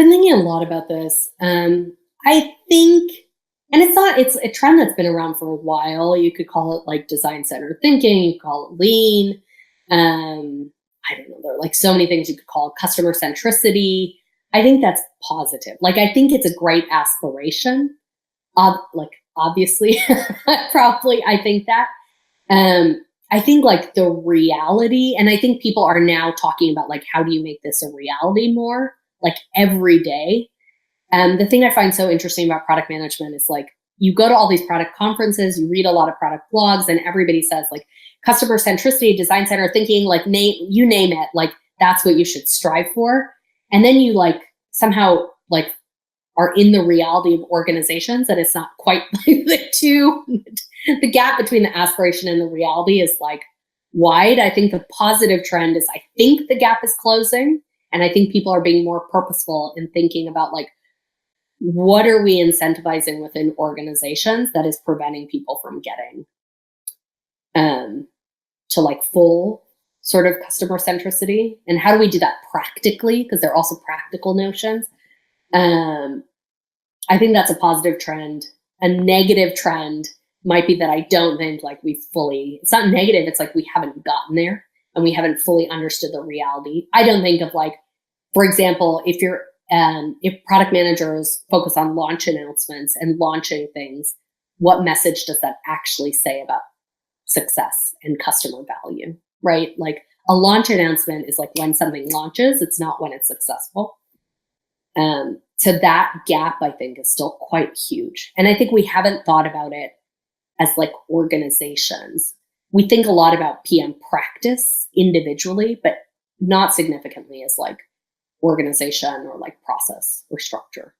been thinking a lot about this. I think, and it's a trend that's been around for a while. You could call it like design centered thinking, you could call it lean. I don't know. There are like so many things you could call it, customer centricity. I think that's positive. Like, I think it's a great aspiration. Like, obviously, probably, I think that. I think like the reality, and I think people are now talking about like, how do you make this a reality more, like every day? The thing I find so interesting about product management is like, you go to all these product conferences, you read a lot of product blogs, and everybody says like customer centricity, design center thinking, like you name it, like that's what you should strive for. And then you like somehow like are in the reality of organizations, and it's not quite like the gap between the aspiration and the reality is like wide. I think the positive trend is I think the gap is closing, and I think people are being more purposeful in thinking about like, what are we incentivizing within organizations that is preventing people from getting to like full sort of customer centricity, and how do we do that practically, because they're also practical notions. I think that's a positive trend. A negative trend might be that I don't think like it's not negative, it's like we haven't gotten there and we haven't fully understood the reality. I don't think of like, for example, if product managers focus on launch announcements and launching things, what message does that actually say about success and customer value, right? Like a launch announcement is like when something launches, it's not when it's successful. So that gap, I think, is still quite huge. And I think we haven't thought about it as like organizations. We think a lot about PM practice individually, but not significantly as like organization or like process or structure.